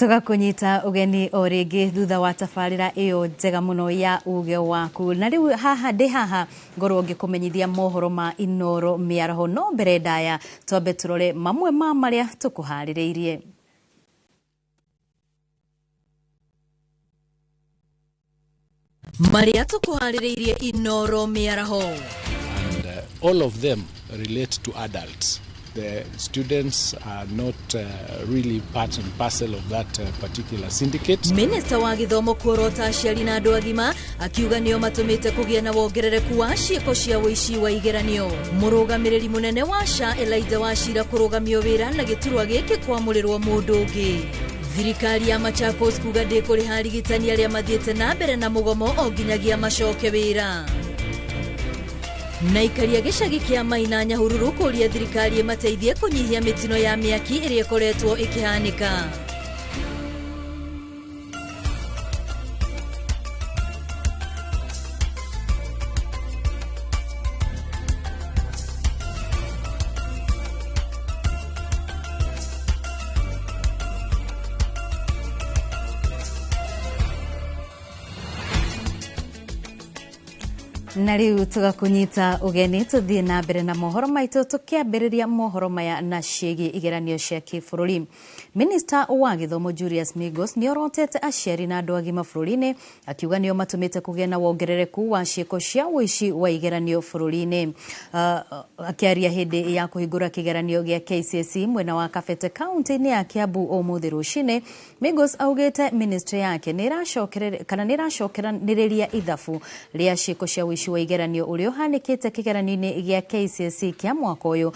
Tugakunyita ugeni origi thutha wa tafarira iyo njega muno ya uge waku na riu haha ndi haha ngorwo ngikumenyithia mohoro ma Inoro miaraho no mbere ndaya twambe turore mamwe ma maria tukuhaririirie. Maria tukuhaririirie Inoro miaraho, and all of them relate to adults. The students are not really part and parcel of that particular syndicate. Minister wa githomo kurota aciari na andu agima akiuga nio matumite kugia na wongerereku wa ciiko cia wici wa igeranio. Murugamiriri munene wa SHA Elijah Wachira kurugamio wira na giturwa giki kwamurirwo mundu ungi. Thirikari ya Machakos kuga ndikuri harigitani aria mathiete na mbere na mugomo o nginyagia macoke wira. Na ikaria gicagi kia Maina Nyahururu kuria thirikari mateithie kunyihia mitino ya miaki iria ikoretwo ikihanika. Na riu tugakunyita ugeni tuthie na mbere na mohoro maitu tukiambiriria mohoro maya na ciegi igeranio cia kibũrũri. Minister wa githomo Julius Migos niorotete aciari na andu agima bũrũri-inĩ akiuga nio matumite kugia na wongerereku wa ciiko cia wici wa igeranio bũrũri-inĩ. Akiaria hindi ya kuhingura kigeranio gia KCSE mwena wa Kabete county-inĩ ya Kiambu ũmũthĩ rũcinĩ, Migos augite ministry yake niracokeraniria ithabu ria ciiko cia wici wa igeranio urio hanikite kigeranio-ini gia KCSE kia mwaka uyu.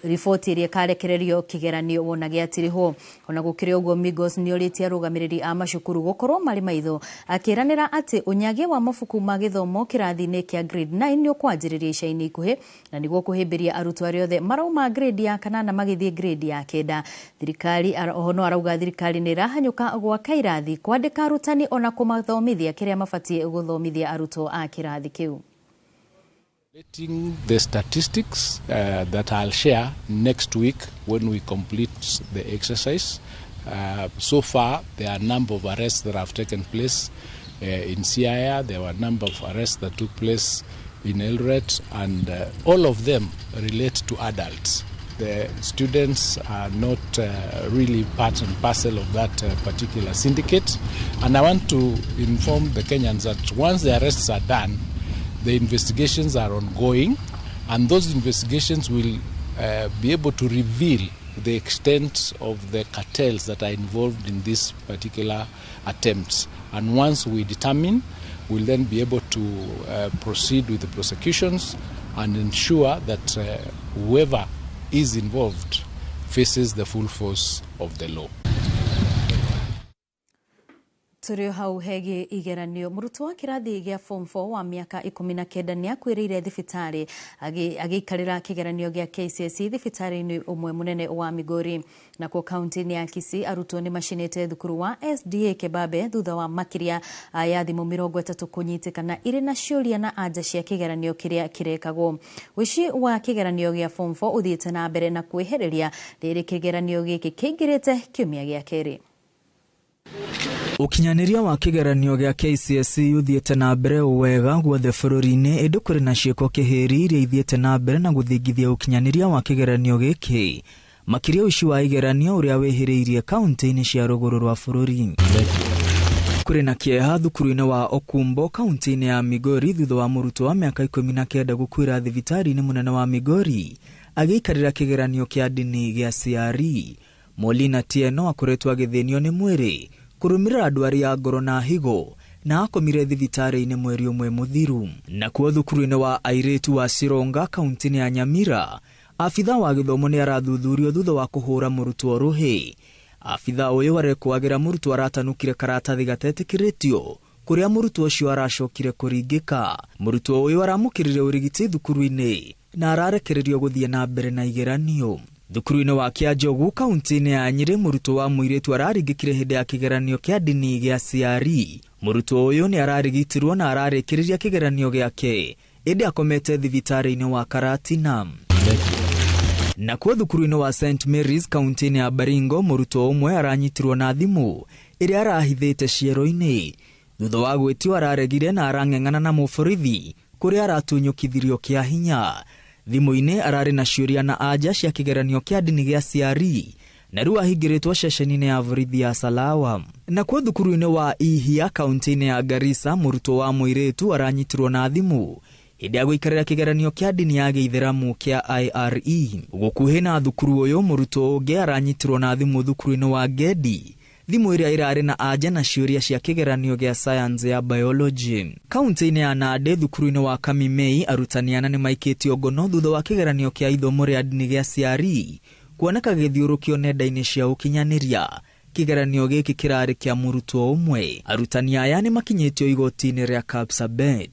Riboti iria karekererio kigeranio wona giatirihwo. Ona gukire uguo, Migos nioritie arugamiriri a macukuru gukorwo mari maitho, akiranira ati unyagi wa mabuku ma githomo kirathi-ini kia grade 9 ni ukwanjiriria ica-ini ikuhi na niguo kuhimbiria arutwo aria othe marauma grade ya 8 magithie grade ya 9. Thirikari no arauga thirikari ni rahanyuka gwaka irathi, kwandika arutani ona kumathomithia kiria mabatie guthomithia arutwo a kirathi kiu. The statistics that I'll share next week when we complete the exercise. So far, there are a number of arrests that have taken place in Siaya. There were a number of arrests that took place in Eldoret, and all of them relate to adults. The students are not really part and parcel of that particular syndicate. And I want to inform the Kenyans that once the arrests are done, the investigations are ongoing, and those investigations will be able to reveal the extent of the cartels that are involved in these particular attempts. And once we determine, we'll then be able to proceed with the prosecutions and ensure that whoever is involved faces the full force of the law. Turio hau hegi igeranio, murutwo wa kirathi gia form 4 wa miaka 19 ni akwirire thibitari agiikarira kigeranio gia KCSE thibitari-ini umwe munene wa Migori. Na kwa kaunti-ini ya Kisii arutwo ni macinite thukuru wa SDA Kebabe thutha wa makiria ya thimu 30 kunyitikana iri na ciuria na anja cia kigeranio kiria kirekagwo. Wici wa kigeranio gia form 4 uthiite na mbere na kwehereria riri kigeranio giki kiingirite kiumia gia keri. Ukinyaniria wa kigeranio gia KCSE uthiete na mbere wega guothe bũrũri-inĩ, ĩndĩ kũrĩ na ciĩko kĩhĩri iria ithiete na mbere na gũthingithia ukinyaniria wa kigeranio gĩkĩ, makĩria ũici wa igeranio ũrĩa wĩhĩrĩirie kaunti-inĩ cia rũgũrũ rwa bũrũri. Kũrĩ na kĩeha thukuru-inĩ wa Okumbo kaunti-inĩ ya Migori thutha wa mũrutwo wa mĩaka 19 gũkuĩra thibitari-inĩ mũnene wa Migori agĩikarĩra kĩgeranio kĩa ndini gĩa CRE. Molina Tieno akoretwo agĩthĩnio nĩ mwĩrĩ kurumirira ndwari ya ngoro na higo na akomire thibitari-inĩ mweri ũmwe mũthiru. Na kuo thukuru-inĩ wa airĩtu wa Sironga kaunti-inĩ ya Nyamira, afitha wa gĩthomo nĩ arathuthurio thutha wa kũhũra mũrutwo rũhĩ. Afitha ũyũ arekwagira mũrutwo aratanukire karatathi gatetĩkĩrĩtio kuria mũrutwo ũcio aracokire kũringĩka. Mũrutwo ũyũ aramũkĩrire ũrigiti thukuru-inĩ na ararekererio gũthiĩ na mbere na igeranio. Thukuru-inĩ wa Kĩanjogu kaunti-inĩ ya Nyĩrĩ, mũrutwo wa mũirĩtu araringĩkire hĩndĩ ya kigeranio kĩa ndini gĩa CRE. Mũrutwo ũyũ nĩ ararigitirwo na ararĩkĩrĩria kigeranio gĩake ĩndĩ akomete thibitari-inĩ wa Karatina. Na kwa thukuru-inĩ wa St Mary's kaunti-inĩ ya Baringo, mũrutwo ũmwe aranyitirwo na thimũ ĩrĩa arahithĩte ciero-inĩ thutha wa gwĩtio araregire na arang'eng'ana na mũborithi kũrĩa aratunyũkithirio kĩa hinya. Thimũ-inĩ ararĩ na ciũria na anja cia kĩgeranio kĩa ndini gĩa ciari na rĩu ahingĩrĩtwo ceceni-inĩ ya borithi ya Salawa. Na kwa thukuru-inĩ wa Ihia kaunti-inĩ ya Garissa, mũrutwo wa mũirĩtu aranyitirwo na thimũ hĩndĩ ya gũikarĩra kĩgeranio kĩa ndini ya Gĩithĩramu kĩa IRE. Gũkuhĩ na thukuru ũyũ, mũrutwo ũngĩ aranyitirwo na thimũ thukuru-inĩ wa Gedi, thimũ ĩrĩa ĩrarĩ na anja na ciũria cia kĩgeranio gĩa science ya biology. Kaunti-inĩ ya Nandi, thukuru-inĩ wa Kamimei, arutani ana nĩmaikĩtio ngono thutha wa kĩgeranio kĩa ithomo rĩa ndini gĩa ciari kuoneka gĩthiũrũkio nenda-inĩ cia ũkinyanĩria. Kĩgeranio gĩkĩ kĩrarĩ kĩa mũrutwo ũmwe. Arutani aya nĩmakinyĩtio igoti-inĩ rĩa Kapsabet.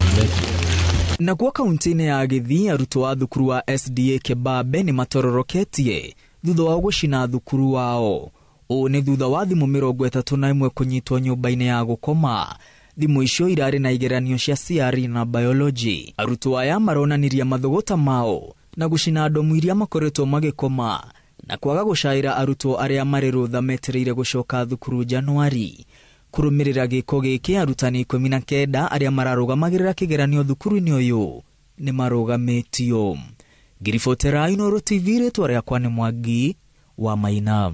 Na kwa kaunti-inĩ ya Gĩthii, arutwo wa thukuru wa SDA Kebabe nĩmatororoketie thutha wa gũcina thukuru wao. Ũũ nĩ thutha wa thimũ 31 kũnyitwo nyũmba-inĩ ya gũkoma. Thimũ icio irarĩ na igeranio cia CRE na biology. Arutwo aya maronanirie mathogota mao na gũcina ndomu iria makoretwo magĩkoma na kwaga gũcaĩra arutwo arĩa marĩ rũtha metereire gũcoka thukuru Januari. Kũrũmĩrĩra gĩko gĩkĩ, arutani 19 arĩa mararũgamagĩrĩra kĩgeranio thukuru-inĩ ũyũ nĩ marũgamĩtio. Ngiribotera Inooro TV, rĩtwa rĩakwa nĩ Mwangi wa Maina.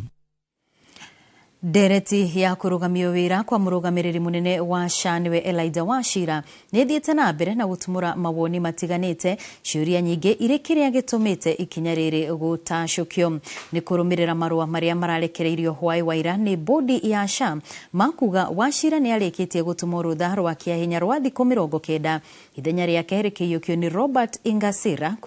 Ndereti ya kũrũgamio wĩra kwa mũrũgamĩrĩri mũnene wa SHA nĩwe Elijah Wachira nĩthiĩte na mbere na gũtumũra mawoni matiganĩte, ciũria nyingĩ irĩ kĩrĩa gĩtũmĩte ikinya rĩrĩ gũtacũkio. Nĩ kũrũmĩrĩra marũa marĩa mararekereirio hwaĩ waira nĩ bodi ya SHA makuga Wachira nĩ arĩkĩtie gũtũma rũtha rwa kĩahinya rwa thikũ 90. Ithenya rĩake rĩkĩiyũkio nĩ Robert Ingasira.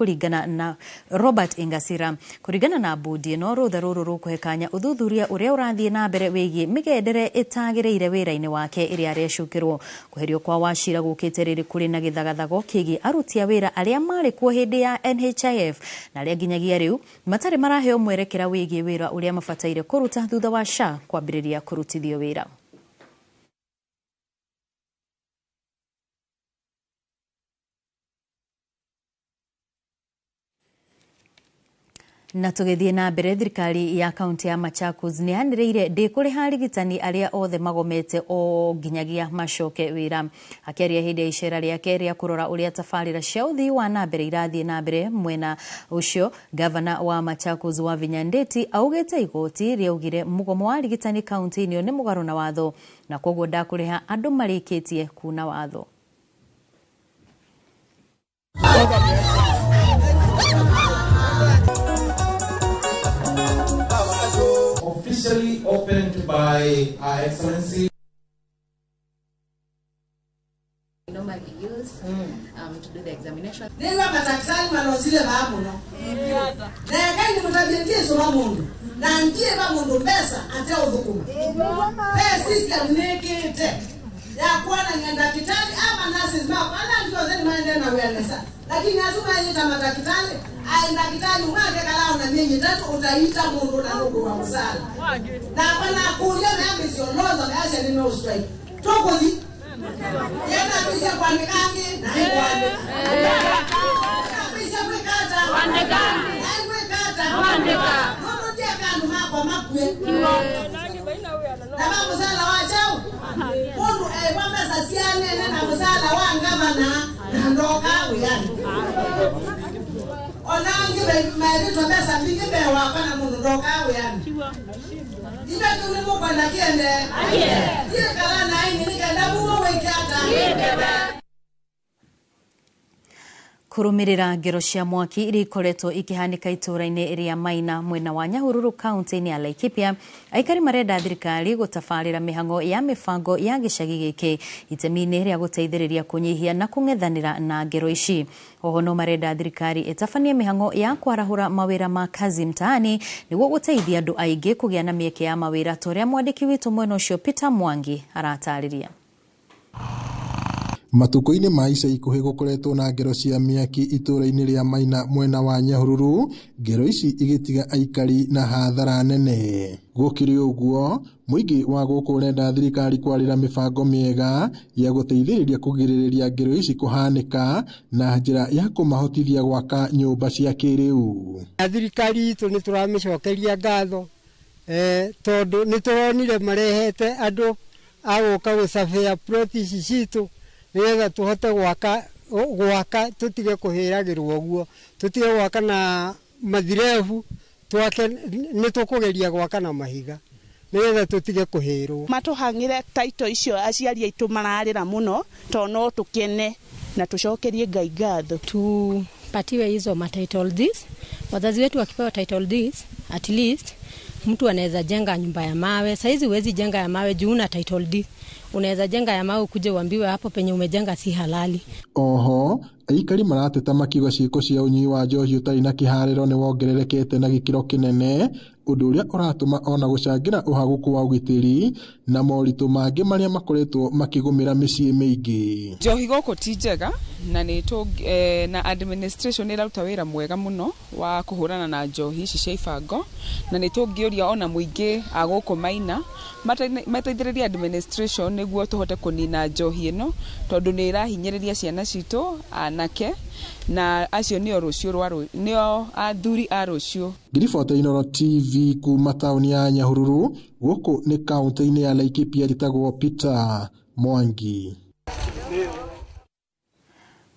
Kũringana na bodi ĩno, rũtha rũrũ rũkũhe kanya ũthuthuria ũrĩa ũrathiĩ na mbere wĩgiĩ mĩgendere ĩtagĩrĩire wĩra-inĩ wake ĩrĩa arecukĩrwo. Kũherio kwa Wachira gũkĩte rĩrĩ kũrĩ na gĩthagathago kĩgiĩ aruti a wĩra arĩa marĩ kuo hĩndĩ ya NHIF na arĩa nginyagia rĩu matarĩ maraheo mwerekera wĩgiĩ wĩra ũrĩa mabataire kũruta thutha wa SHA kwambĩrĩria kũrutithio wĩra. Na tũgĩthiĩ na mbere, thirikari ya kaunti ya Machakos nĩ yanĩrĩire ndĩkũrĩha arigitani arĩa othe magomete o nginyagia macoke wĩra. Akĩaria hĩndĩ ya icera rĩake rĩa kũrora ũrĩa tabarĩra cia ũthii wa na mbere irathiĩ na mbere mwena ũcio, gavana wa Machakos Wavinya Ndeti augĩte igoti rĩaugire mũgomo wa arigitani kaunti-inĩ nĩ mũgarũ na watho na koguo ndakũrĩha andũ marĩkĩtie kuna watho. Officially opened by Her Excellency. Normally used to do the examination. Nenda madaktari wanozile babuno. Na yakani mutajentie so babuno. Na ndiye babuno pesa ate udhukuma. Pesa system nekete. Ya kuona ni daktari ama nurses ma ana ndio zeni maende na wellness. Lakini azuma yita madaktari daktari mwake kalao na miezi 3 utaita mundu na ndugu wa msala. Na bana kulia na ambisionoza na acha ni no strike. Tokozi. Yana pisa kwa mikangi na ikwande. Pisa kwekata. Wandekangi. Kwekata. Wandeka. Nono tia kandu mako makwe. Na babu sala wachao. Mundu wamesa siane na msala wa ngavana na ndoka uyani. Onangi meri to pesa mbingi bewa kana mundu ndoka uyani. Ibe tuli mu kwa nakiende. Tie kala na ini nikenda buwo wekata. Kũrũmĩrĩra ngero cia mwaki iria ikoretwo ikihanika itũra-inĩ rĩa Maina mwena wa Nyahururu kaunti-inĩ ya Laikipia, aikari marenda thirikari gũtabarĩra mĩhango ya mĩbango ya gĩcagi gĩkĩ itemi-inĩ rĩa gũteithĩrĩria kũnyihia na kũng'ethanĩra na ngero ici. Oho no marenda thirikari ĩtabanie mĩhango ya kwarahũra mawĩra ma kazi mtaani nĩguo gũteithia andũ aingĩ kũgĩa na mĩeke ya mawĩra ta ũrĩa mwandĩki witũ mwena ũcio Peter Mwangi aratarĩria. Matuko-inĩ ma ica ikuhĩ gũkoretwo na ngero cia mĩaki itũra-inĩ rĩa Maina mwena wa Nyahururu, ngero ici igĩtiga aikari na hathara nene. Gũkĩrĩ ũguo, mũingĩ wa gũkũ ũrenda thirikari kwarĩra mĩbango mĩega ya gũteithĩrĩria kũgirĩrĩria ngero ici kũhanĩka na njĩra ya kũmahotithia gwaka nyũmba cia kĩrĩu. Thirikari itũ nĩ tũramĩcokeria ngatho tondũ nĩ tũronire marehete andũ a gũka gũcabĩa ploti ici citũ nĩgetha tũhote gwaka tũtige kũhĩragĩrwo ũguo, tũtige gwaka na mathirebu, nĩ tũkũgeria gwaka na mahiga nĩgetha tũtige kũhĩrwo. Matũhang'ire taito icio aciari aitũ mararĩra mũno tondũ no tũkene na tũcokerie Ngai ngatho. Tupatiwe hizo ma title deeds. Wazazi wetu wakipewa title deeds, at least mtu anaweza jenga nyumba ya mawe. Saizi huwezi jenga ya mawe juu una title deed. Unaweza jenga ya mawe ukuje uambiwe hapo penye umejenga si halali. Oho, aikari marateta makiuga ciĩko cia ũnyui wa njohi ũtarĩ na kĩharĩro nĩ wongererekete na gĩkĩro kĩnene, ũndũ ũrĩa ũratũma ona gũcangĩra ũhagũku wa ũgitĩri na moritũ mangĩ marĩa makoretwo makĩgũmĩra mĩciĩ mĩingĩ. Njohi gũkũ ti njega na administration ĩraruta wĩra mwega mũno wa kũhũrana na njohi ici cia ibango, na nĩ tũngĩũria ona mũingĩ a gũkũ Maina mateithĩrĩria administration nĩguo tũhote kũnina njohi ĩno tondũ nĩ ĩrahinyĩrĩria ciana citũ anake na acio nĩo athuri a rũciũ. Ngiriboti ya Inooro TV kuma taũni ya Nyahururu, gũkũ nĩ kaunti-inĩ ya Laikipia, njĩtagwo Peter Mwangi.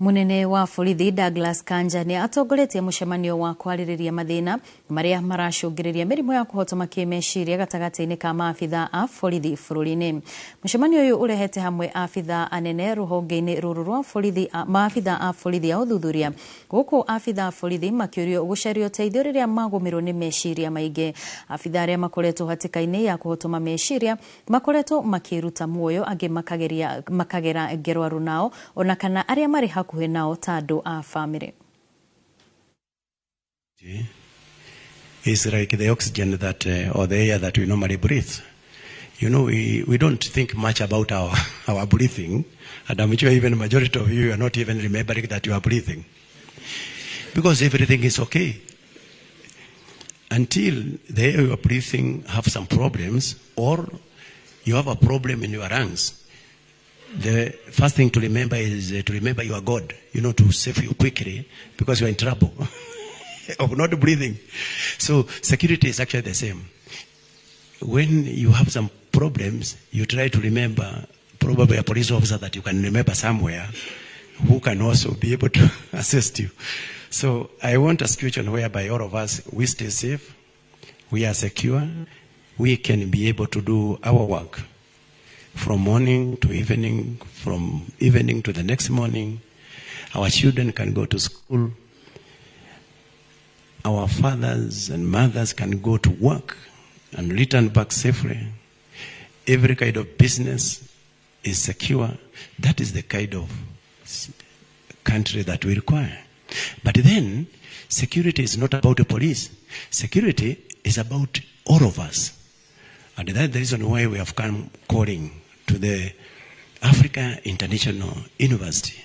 Munene wa borithi Douglas Kanja nĩ atongoretie mũcemanio wa kwarĩrĩria mathĩna marĩa maracũngĩrĩria mĩrimũ ya kũhotoma kĩmeciria gatagatĩ-inĩ ka maabitha a borithi bũrũri-inĩ. Mũcemanio ũyũ ũrehete hamwe abitha anene rũhonge-inĩ rũrũ rwa borithi, maabitha a borithi a ũthuthuria, gũkũ abitha a borithi makĩũrio gũcaria ũteithio rĩrĩa magũmĩrwo nĩ meciria maingĩ. Abitha arĩa makoretwo hatĩka-inĩ ya kũhotoma meciria makoretwo makĩruta muoyo, angĩ makagera ngero aru nao, ona kana arĩa marĩ hakuhĩ nao ta andũ a family. It's like the oxygen that or the air that we normally breathe. You know, we don't think much about our breathing, and I'm sure even the majority of you are not even remembering that you are breathing, because everything is okay until the air you are breathing have some problems, or you have a problem in your lungs. The first thing to remember is to remember your God, to save you quickly because you are in trouble of not breathing. So security is actually the same. When you have some problems, you try to remember probably a police officer that you can remember somewhere who can also be able to assist you. So I want a situation whereby all of us, we stay safe, we are secure, we can be able to do our work. From morning to evening, from evening to the next morning, our children can go to school. Our fathers and mothers can go to work and return back safely. Every kind of business is secure. That is the kind of country that we require. But then, security is not about the police. Security is about all of us. And that's the reason why we have come calling to the Africa International University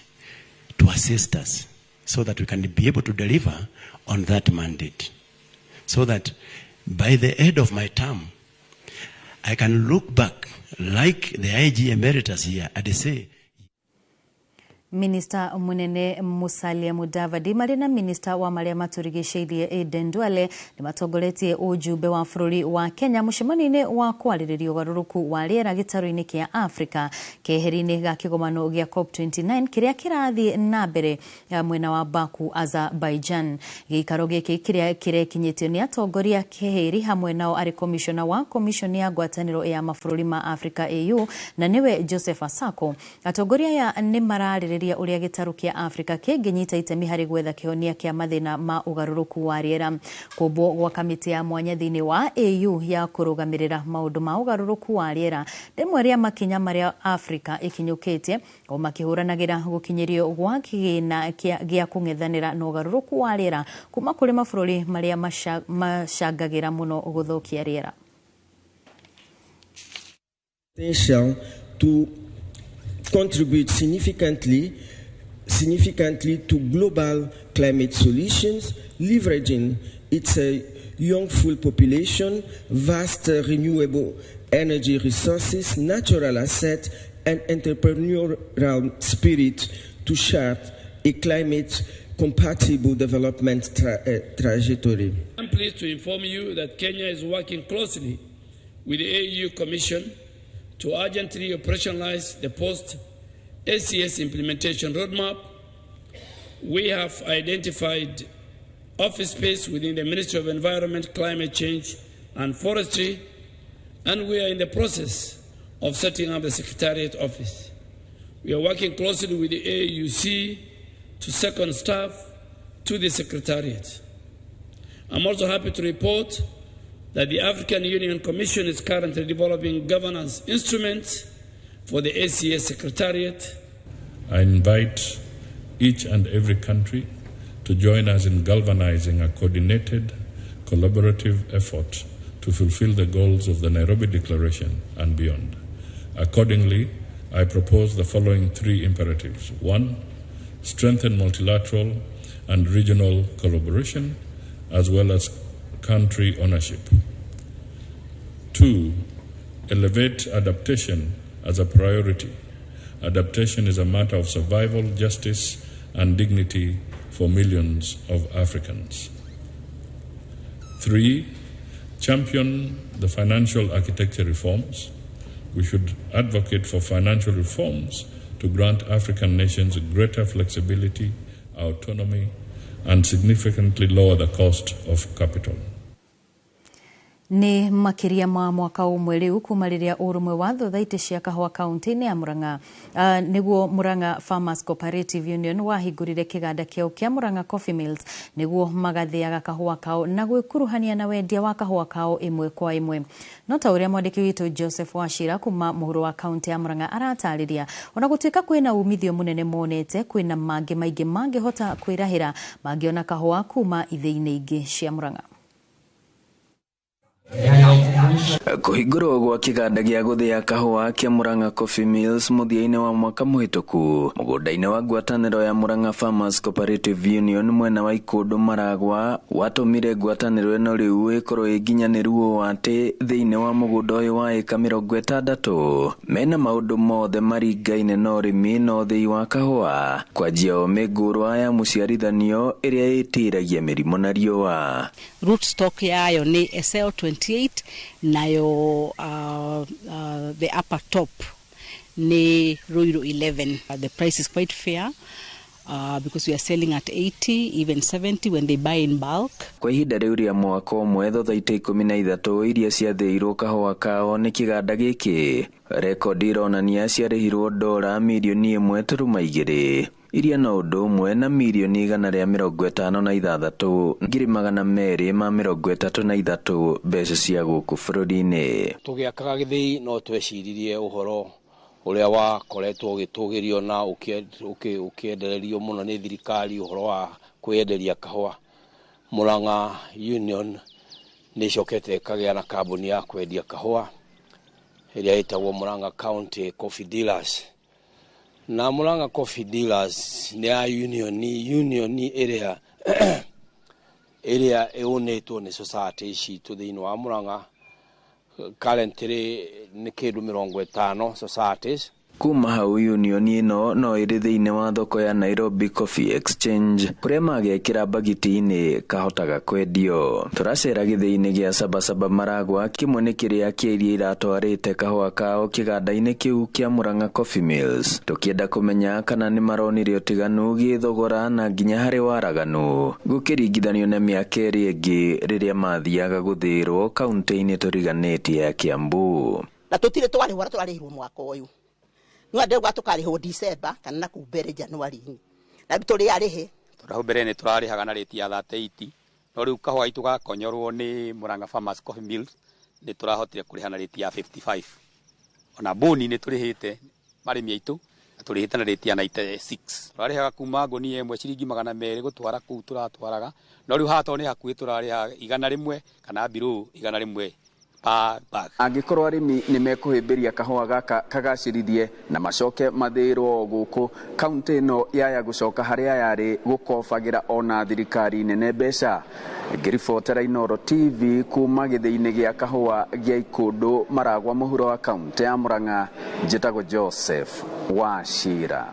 to assist us so that we can be able to deliver on that mandate. So that by the end of my term, I can look back like the IG emeritus here and say, Minister Munene Musalia Mudavadi marĩ na Minister wa marĩa matũrigicĩirie Aden Duale nĩ matongoretie ũjumbe wa bũrũri wa Kenya mũcemanio-inĩ wa kwarĩrĩria ũgarũrũku wa rĩera gĩtarũ-inĩ kĩa Afrika keheri-inĩ ga kĩgomano gĩa COP29 kĩrĩa kĩrathiĩ na mbere mwena wa Baku, Azerbaijan. Gĩikaro gĩkĩ kĩrĩa kĩrekinyĩtio nĩ atongoria keheri hamwe nao arĩ komishona wa komishoni ya ngwatanĩro ya mabũrũri ma Afrika AU na nĩwe Joseph Asako. Atongoria aya nĩ mararĩrĩria ũrĩa gĩtarũ kĩa Afrika kĩngĩnyita itemi harĩ gwetha kĩhonia kĩa mathĩna ma ũgarũrũku wa rĩera. Kũmbwo gwa kamĩtĩ ya mwanya thĩinĩ wa AU ya kũrũgamĩrĩra maũndũ ma ũgarũrũku wa rĩera rĩmwe rĩa makinya marĩa Afrika ĩkinyũkĩtie o makĩhũranagĩra gũkinyĩrio gwa kĩgĩna gĩa kũng'ethanĩra na ũgarũrũku wa rĩera kuma kũrĩ mabũrũri marĩa macangagĩra mũno gũthũkia rĩera. contribute significantly to global climate solutions, leveraging its young population, vast renewable energy resources, natural assets, and entrepreneurial spirit to chart a climate-compatible development trajectory. I'm pleased to inform you that Kenya is working closely with the AU Commission to urgently operationalize the post-ACS implementation roadmap. We have identified office space within the Ministry of Environment, Climate Change and Forestry, and we are in the process of setting up the Secretariat Office. We are working closely with the AUC to second staff to the Secretariat. I'm also happy to report that the African Union Commission is currently developing governance instruments for the ACS Secretariat. I invite each and every country to join us in galvanizing a coordinated, collaborative effort to fulfill the goals of the Nairobi Declaration and beyond. Accordingly, I propose the following 3 imperatives. 1, strengthen multilateral and regional collaboration, as well as country ownership. 2, elevate adaptation as a priority. Adaptation is a matter of survival, justice, and dignity for millions of Africans. 3, champion the financial architecture reforms. We should advocate for financial reforms to grant African nations greater flexibility, autonomy, and significantly lower the cost of capital. Ni makiria ma mwaka umwe riu kuma riria urumwe wa thothaiti cia kahua kaunti-ini ya Murang'a niguo Murang'a Farmers Cooperative Union wahingurire kiganda kiao kia Murang'a Coffee Mills niguo magathiaga kahua kao na gwikuruhania na wendia wa kahua kao imwe kwa imwe. No ta uria mwandiki witu Joseph Wachira kuma muhuro wa kaunti ya Murang'a aratariria ona gutuika kwina umithio munene monete kwina mangi maingi mangihota kwirahira mangiona kahua kuma ithei-ini ingi cia Murang'a. Kuhingurwo gwa kiganda gia guthia kahua kia Murang'a Coffee Mills muthia-ini wa mwaka muhituku mugunda-ini wa ngwataniro ya Murang'a Farmers Cooperative Union mwena wa Ikundu Maragwa watumire ngwataniro ino riu ikorwo iginyaniru ati thiini wa mugunda uyu wa eka 60 mena maundu mothe maringaine na urimi na uthii wa kahua kwanjia o migurwa ya muciarithanio iria itiragia mirimo na riua. Rootstock yayo ni SL28 nayo the upper top ni Ruiru 11. The price is quite fair because we are selling at 80 even 70 when they buy in bulk. Kwa ihinda riu ria mwaka umwe thothaitĩ 13 iria ciathĩirwo kahua kao ni kiganda giki rekodi ironania ciarĩhirwo $1.2 iria no ũndũ ũmwe na $156,233 mbeca cia gũkũ bũrũri-inĩ. Tũgĩakaga gĩthĩi no tweciririe ũhoro ũrĩa wakoretwo ũgĩtũgĩrio na ũkĩendererio mũno nĩ thirikari ũhoro wa kwĩenderia kahũa. Murang'a Union nĩ ĩcokete ĩkagĩa na kambuni ya kwendia kahũa ĩrĩa ĩtagwo Murang'a County Coffee Dealers. Na Murang'a Coffee Dealers ni ya union area ĩunĩtwo nĩ society citũ thĩinĩ wa Murang'a. Currently ni kĩndũ 50 societies. Kuma hau union ino no ĩrĩ thĩinĩ wa thoko ya Nairobi Coffee Exchange kuria magekĩra bagiti-inĩ kahotaga kwendio. Turacera gĩthĩi-inĩ gĩa Sabasaba Maragwa kimwe nĩ kĩrĩa kĩeria iratwarĩte kahũa kao kĩganda-inĩ kĩu kĩa Murang'a Coffee Mills tũkĩenda kũmenya kana nĩ maronire ũtiganu gĩthogora na nginya harĩ waraganu gũkĩringithanio na mĩaka ĩrĩ ĩngĩ rĩrĩa mathiaga gũthĩĩrwo kaunti-inĩ tũriganĩtie ya Kiambu. Na tũtirĩ twarĩhwo mwaka ũyũ. Nwa ndegwa tukarĩhwo December kana na kumbere January. Na bitũrĩ arĩhe. Tũrahũ mbere nĩ tũrarĩhaga na rate ya 38. No rĩu kahũa itu gakonyorwo nĩ Murang'a Farmers Coffee Mills nĩ tũrahotire kũrĩha na rate ya 55. Ona boni nĩ tũrĩhĩte marĩmi aitũ tũrĩhĩte na rate ya 96. Tũrarĩhaga kuma ngũnia ĩmwe ciringi 200 gũtwara kũu tũratwaraga. No rĩu hato nĩ hakuhĩ tũrarĩha 100 kana below 100 per bag. Angikorwo arimi ni mekuhimbiria kahua gaka kagacirithie na macoke mathirwo guku kaunti no yaya gucoka haria yari gukobagira ona thirikari nene mbeca. Ngiribotera Inooro TV kuma githii-ini gia kahua gia Ikundu Maragwa muhuro wa kaunti ya Murang'a. Njitagwo Joseph Wachira.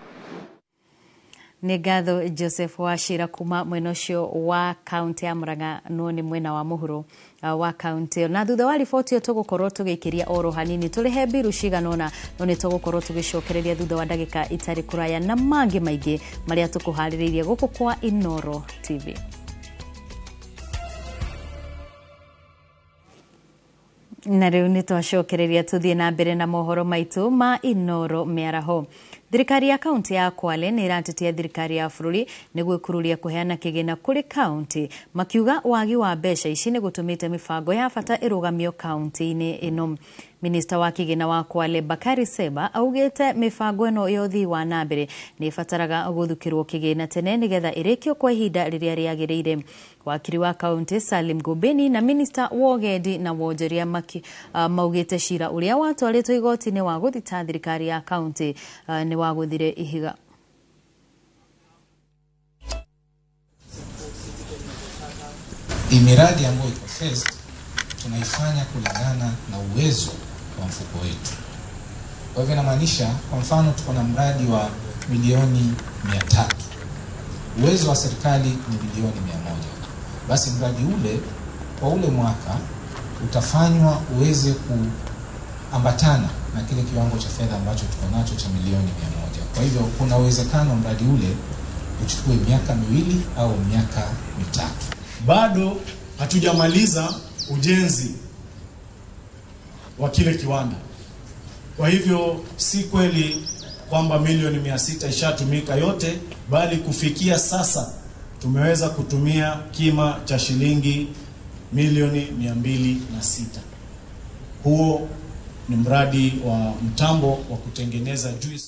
Nĩ ngatho Joseph Wachira kuma mwena ũcio wa kaunti ya Murang'a, no nĩ mwena wa muhuro wa kaunti. Na thutha wa riboti ĩyo tũgũkorwo tũgĩkĩria oro hanini tũrĩhe mbiru ciganona, no nĩ tũgũkorwo tũgĩcokereria thutha wa ndagĩka itarĩ kũraya na mangĩ maingĩ marĩa tũkũharĩrĩirie gũkũ kwa Inooro TV. Na rĩu nĩ twacokereria tũthiĩ na mbere na mohoro maitũ ma Inooro mĩaraho. Thirikari ya kaunti ya Kwale nĩ ĩratetia thirikari ya bũrũri nĩguo ĩkururia kũheana kĩgĩna kũrĩ kaunti, makiuga wagi wa mbeca ici nĩ gũtũmĩte mĩbango ya bata ĩrũgamio kaunti-inĩ ĩno. Minista wa kĩgĩna wa Kwale Bakari Seba augĩte mĩbango ĩno ya ũthii wa na mbere nĩ ĩbataraga gũthukĩrwo kĩgĩna tene nĩgetha ĩrĩkio kwa ihinda rĩrĩa rĩagĩrĩire. Wakiri wa kaunti Salim Gobeni na minista wa ũgendi na wonjoria maugĩte cira ũrĩa watwarĩtwo igoti-inĩ wa gũthita thirikari ya kaunti nĩ wagũthire ihiga. Miradi ambayo iko first tunaifanya kulingana na uwezo wa mfuko wetu. Kwa hivyo inamaanisha kwa mfano tuko na mradi wa milioni 300. Uwezo wa serikali ni milioni 100. Basi mradi ule kwa ule mwaka utafanywa uweze kuambatana na kile kiwango cha fedha ambacho tuko nacho cha milioni 100. Kwa hivyo kuna uwezekano mradi ule uchukue miaka 2 au miaka 3. Bado hatujamaliza ujenzi wa kile kiwanda. Kwa hivyo si kweli kwamba milioni 600 ishatumika yote, bali kufikia sasa tumeweza kutumia kima cha shilingi milioni 206. Huo ni mradi wa mtambo wa kutengeneza juice.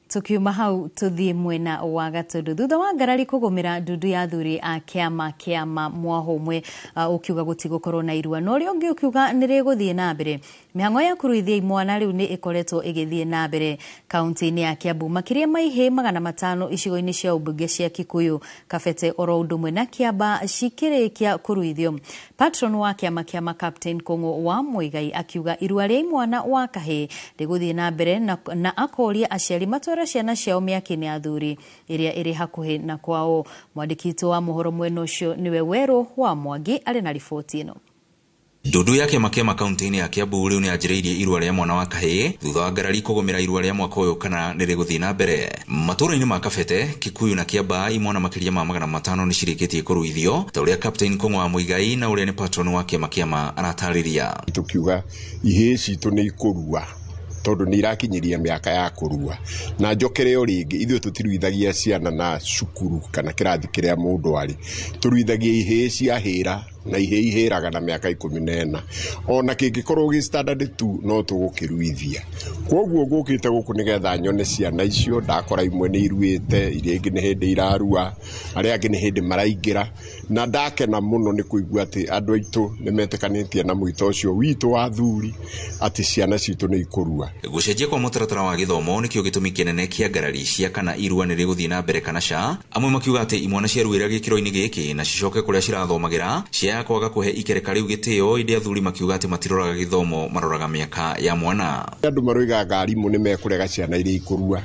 Tukiuma hau tuthie mwena wa Gatundu. Thutha wa ngarari kũgũmĩra ndundu ya athuri a kĩama mwaho ũmwe ũkiuga gũtigũkorwo na irua, no rĩo ũngĩ ũkiuga nĩ rĩgũthiĩ na mbere. Mĩhang'o ya kũruithia imwana rĩu nĩ ĩkoretwo ĩgĩthiĩ na mbere kaunti-inĩ ya Kiambu. Makĩria ma ihĩ 500 icigo-inĩ cia ũmbunge cia Kikuyu, Kabete, oro ũndũ ũmwe na Kiamba cikĩrĩkia kũruithio. Patron wa kĩama Captain Kũng'ũ wa Muigai akiuga irua rĩa imwana wa kahĩĩ rĩgũthiĩ na mbere na akoria aciari matwara ciana ciao mĩaka-inĩ ya athuri ĩrĩa ĩrĩ hakuhĩ na kwao. Mwandĩki witũ wa mohoro mwena ũcio nĩwe Werũ wa Mwangi arĩ na riboti ĩno. Ndundu ya kĩama kaunti-inĩ ya Kiambu rĩu nĩ anjĩrĩirie irua rĩa mwana wa kahĩĩ thutha wa ngarari kũgũmĩra irua rĩa mwaka ũyũ kana nĩ rĩgũthiĩ na mbere. Matũũra-inĩ ma Kabete, Kikuyu na Kiamba imwana makĩria ma 500 nĩ cirĩkĩtie kũruithio, ta ũrĩa Captain Kũng'ũ wa Muigai na ũrĩa nĩ patron wa kĩama aratarĩria. Tukiuga ihĩĩ citũ nĩ ikũrua tondu ni irakinyiria miaka ya kurua na njokere yo ringi ithuĩ tutiruithagia ciana na cukuru kana kirathi kiria mundu ari turuithagia ihĩĩ cia hĩra na ihĩĩ ihĩraga na miaka 14 ona kĩngĩkorwo gĩ standard 2 no tũgũkĩruithia. Kwoguo ngũkĩte gũkũ nigetha nyone ciana icio ndakora imwe nĩ iruĩte, iria ingĩ nĩ hĩndĩ irarua, arĩa angĩ nĩ hĩndĩ maraingĩra, na ndakena mũno nĩ kũigua atĩ andũ aitũ nĩ metĩkanĩtie na mũito ũcio witũ wa athuri atĩ ciana citũ nĩ ikũrua. Gũcenjia kwa mũtaratara wa gĩthomo nĩkĩo gĩtũmi kĩnene kĩa ngarari cia kana irua nĩ rĩgũthiĩ na mbere kana ca. Amwe makiuga atĩ imwana ciaruĩra gĩkĩro-inĩ gĩkĩ na cicoke kũrĩa cirathomagĩra ciaya kwaga kũhe ikereka rĩu gĩtĩo, ĩndĩ athuri makiuga atĩ matiroraga gĩthomo, maroraga mĩaka ya mwana. Andũ maroigaga arimũ nĩ mekũrega ciana iria ikũrua.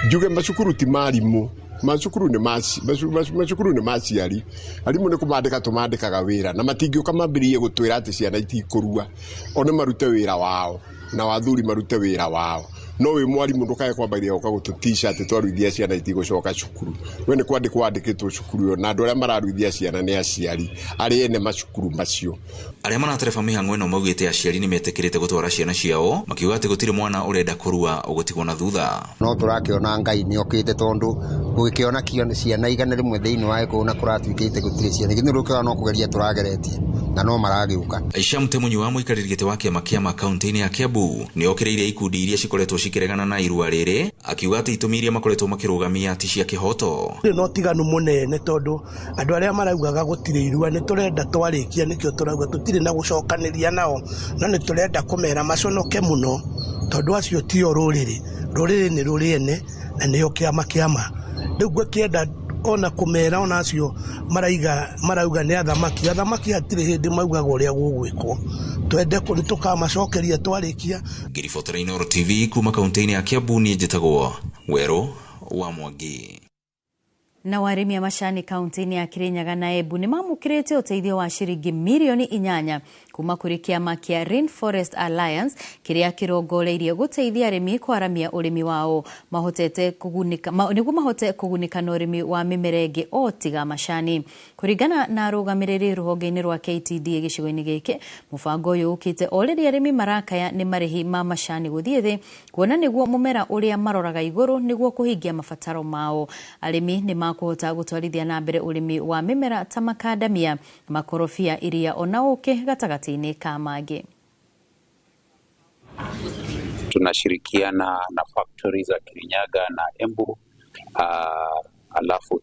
Njuge macukuru ti marimũ, macukuru nĩ maciari. Arimũ nĩ kũmandĩka tũmandĩkaga wĩra na matingĩũka mambĩrĩrie gũtwĩra atĩ ciana itikũrua. One marute wĩra wao na wathuri marute wĩra wao. No wĩ mwarimu ndukae kwambĩrĩria gũka gũtũtisha atĩ twaruithia ciana itigũcoka cukuru. We nĩ kwandĩkwo wandĩkĩtwo cukuru ĩyo na andũ arĩa mararuithia ciana nĩ aciari arĩa ene macukuru macio. Arĩa maratereba mĩhang'o ĩno maugĩte aciari nĩ metĩkĩrĩte gũtwara ciana ciao, makiuga atĩ gũtirĩ mwana ũrenda kũrua ũgũtigwo na thutha. No tũrakĩona Ngai nĩ okĩte tondu gũgĩkĩona ciana igana rĩmwe thĩinĩ wa ĩkũna kũratuĩkĩte gũtirĩ ciana. Gĩthĩ rũkĩona no kũgeria tũrageretie na no maragiuka. Aisha Mutemunyi wa muikarĩri gĩtĩ wa kĩama kĩa makaunti-inĩ ya Kiambu nĩ okĩrĩire ikundi iria cikoretwo cikĩregana na irua rĩrĩ, akiuga atĩ itũmi iria makoretwo makĩrũgamia ti cia kĩhoto. No tiganu mũnene tondũ andũ arĩa maraugaga gũtirĩ irua nĩ tũrenda twarĩkia, nĩkĩo tũrauga tũtirĩ na gũcokanĩria nao, no nĩ tũrenda kũmera maconoke mũno tondũ acio tio rũrĩrĩ nĩ rũrĩene na nĩo kĩama. Rĩu ngwĩkĩenda ona kũmera ona acio marauga nĩ athamaki hatirĩ hĩndĩ maugaga ũrĩa gũgwĩkwo, twende nĩ tũkamacokeria twarĩkia. Ngĩribotera Inooro TV kuma kaunti-inĩ ya Kiambu, niĩ njĩtagwo Werũ wa Mwangi. Na warĩmi a macani kaunti-inĩ ya Kirinyaga na Embu nĩ mamũkĩrĩte ũteithio wa ciringi mirioni 8 kuma kũrĩ kĩama kĩa Rainforest Alliance kĩrĩa kĩrongoreirie gũteithia arĩmi kwaramia ũrĩmi wao nĩguo mahote kũgunĩka na ũrĩmi wa mĩmera ĩngĩ o tiga macani. Kũringana na arũgamĩrĩri rũhonge-inĩ rwa KTDA gĩcigo-inĩ gĩkĩ, mũbango ũyũ ũkĩte o rĩrĩa arĩmi marakaya nĩ marĩhi ma macani gũthiĩ thĩ, kuona nĩguo mũmera ũrĩa maroraga igũrũ nĩguo kũhingia mabataro mao. Arĩmi nĩ kũhota gũtwarithia na mbere ũrĩmi wa mĩmera ta makadamia, makorobia, iria ona ũkĩ gatagatĩ-inĩ ka mangĩ. Tunashirikiana na factory za Kirinyaga na Embu, alafu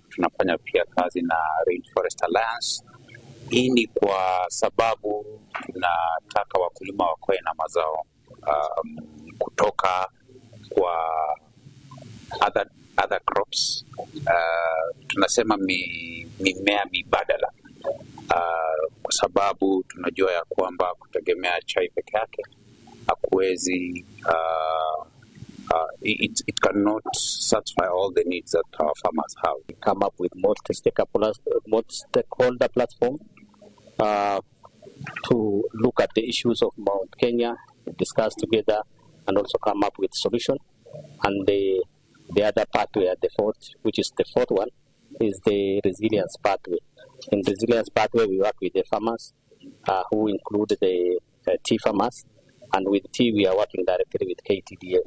tunafanya pia kazi na Rainforest Alliance. Hii ni kwa sababu tunataka wakulima wakoe na mazao kutoka kwa other crops. Tunasema mimea mibadala, kwa sababu tunajua ya kwamba kutegemea chai peke yake hakuwezi, it cannot satisfy all the needs that our farmers have. We come up with multi-stakeholder platform to look at the issues of Mount Kenya, discuss together, and also come up with solution. And the other pathway at the fourth, which is the fourth one, is the resilience pathway. In the resilience pathway, we work with the farmers, who include the tea farmers, and with tea, we are working directly with KTDA.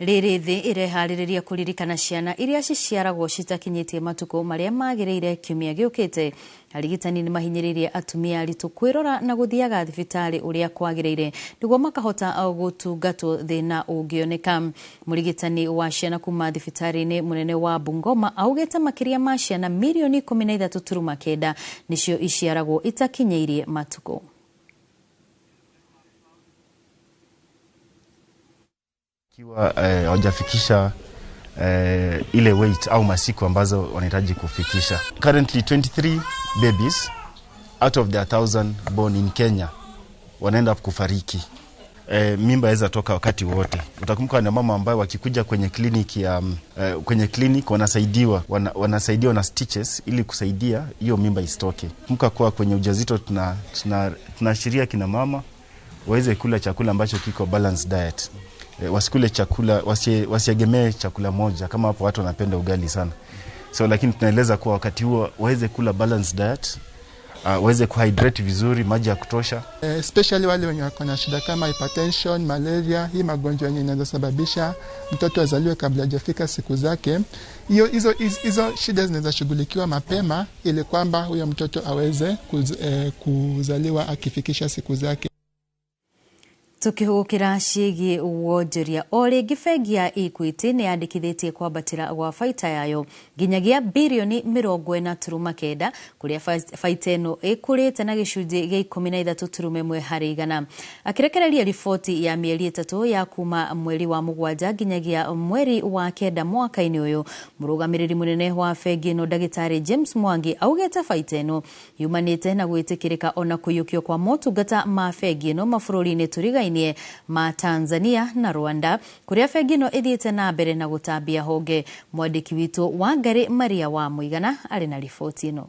Rĩrĩ thĩ ĩreharĩrĩria kũririkana ciana iria ciciaragwo citakinyĩtie matukũ marĩa magĩrĩire kiumia gĩũkĩte. Arigitani nĩ mahinyĩrĩirie atumia aritũ kwĩrora na gũthiaga thibitarĩ ũrĩa kwagĩrĩire nĩguo makahota gũtungatwo thĩna ũngĩoneka. Mũrigitani wa ciana kuma thibitarĩ-inĩ mũnene wa Bungoma augĩte makĩria ma ciana mirioni 13.9 nĩcio iciaragwo itakinyĩirie matukũ. Kiwa hawajafikisha ile weight au masiku ambazo wanahitaji kufikisha. Currently 23 babies out of the 1000 born in Kenya wanaenda kufariki. Mimba yaweza toka wakati wote. Utakumbuka na mama ambao wakikuja kwenye kliniki wanasaidiwa na stitches ili kusaidia hiyo mimba isitoke. Kumbuka kwa kwenye ujauzito tunashiria kina mama waweze kula chakula ambacho kiko balanced diet. Wasikule chakula, wasiegemee chakula moja kama hapo watu wanapenda ugali sana. So lakini tunaeleza kwa wakati huo waweze kula balanced diet, waweze kuhydrate vizuri, maji ya kutosha. Especially wale wenye wako na shida kama hypertension, malaria, hii magonjwa yenye inaweza sababisha mtoto azaliwe kabla hajafika siku zake. Hizo shida zinaweza shughulikiwa mapema ili kwamba huyo mtoto aweze kuzaliwa akifikisha siku zake. Tukihugukira ciĩgiĩ wonjoria o rĩngĩ bengi ya Equity nĩ yandĩkithĩtie kwambatĩra gwa baita yayo nginyagia birioni 40.9 kũrĩa baita ĩno ĩkũrĩte na gĩcunjĩ gĩa 13.1 harĩ igana. Akĩrekereria riboti ya mĩeri 3 ya kuma mweri wa Mũgwanja nginyagia mweri wa 9 mwaka-inĩ ũyũ, mũrũgamĩrĩri mũnene wa bengi ĩno Ndagĩtarĩ James Mwangi augĩte baita ĩno yumanĩte na gwĩtĩkĩrĩka ona kũiyũkio kwa motungata ma bengi ĩno mabũrũri-inĩ tũrigaine ma Tanzania na Rwanda kuria bengi ĩno ĩthiĩte na mbere na gũtambia honge. Mwandĩki witũ Wangari Maria wa Mũigana arĩ na riboti ĩno.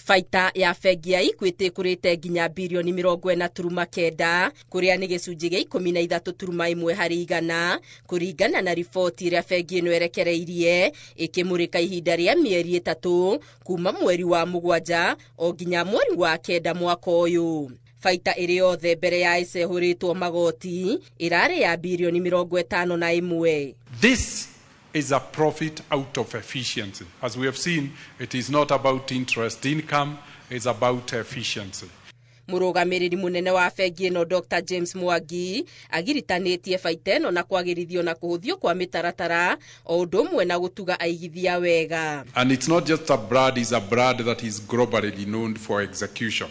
Baita ya bengi ya Equity kũrĩte nginya birioni 40.9 kuria nĩ gĩcunjĩ gĩa 13.1 harĩ igana kũringana na riboti ĩrĩa bengi ĩno erekereirie ĩkĩmũrĩka ihinda rĩa mĩeri 3 kuma mweri wa Mũgwanja o nginya mweri wa 9 mwaka ũyũ. Baita ĩrĩ yothe mbere ya ĩcehũrĩtwo magoti ĩrarĩ ya birioni 51. This is a profit out of efficiency. As we have seen, it is not about interest income, it's about efficiency. Murugamiriri munene wa bengi ino Dr. James Mwangi agiritanĩtie baita ĩno na kwagĩrithio na kũhũthio kwa mĩtaratara o ũndũ ũmwe na gũtuga aigithia wega. And it's not just a brand, it's a brand that is globally known for execution.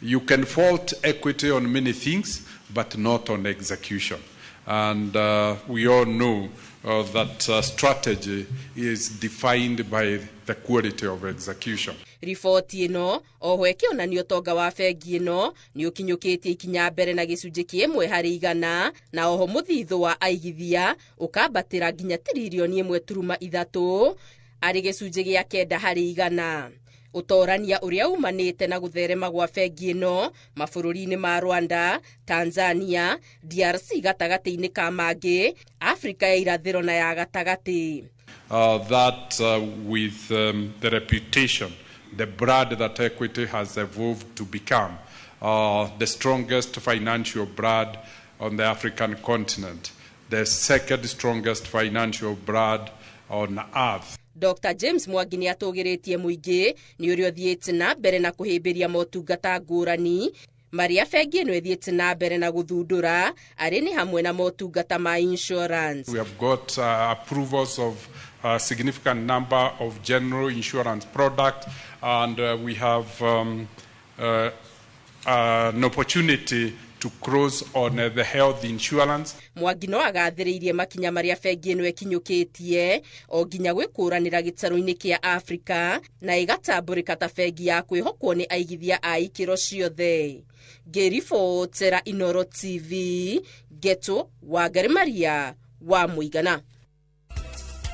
You can fault Equity on many things, but not on execution. And we all know that strategy is defined by the quality of execution. Riboti ino oho ĩkĩonania ũtonga wa bengi ĩno nĩ ũkinyũkĩtie ikinya mbere na gĩcunjĩ kĩa 1% na oho mũthithũ wa aigithia ũkambatĩra nginya tiririoni 1.3 arĩ gĩcunjĩ gĩa 9%. Utorania uria umanite na gutherema gwa bengi ino mabũrũri-inĩ ma Rwanda, Tanzania, DRC gatagati-inĩ ka mangĩ, Afrika ya irathĩro na ya gatagati. With the reputation, the brand that Equity has evolved to become the strongest financial brand on the African continent, the second strongest financial brand on earth. Dr. James Mwangi nĩ atũgĩrĩtie mũingĩ nĩ ũrĩa ũthiĩte na mbere na kũhĩmbĩria motungata ngũrani marĩa bengi ĩno ĩthiĩte na mbere na gũthundũra arĩ nĩ hamwe na motungata ma insurance. We have got approvals of a significant number of general insurance products, and we have an opportunity to close on the health insurance. Mwangi no agathĩrĩirie makinya marĩa bengi ĩno ĩkinyũkĩtie o nginya gwĩkũranĩra gĩtarũ-inĩ kĩa Afrika na ĩgatambũrĩka ta bengi ya kwĩhokwo nĩ aigithia a ikĩro ciothe. Ngĩribotera Inooro TV, Geto Wangari Maria wa Mũigana.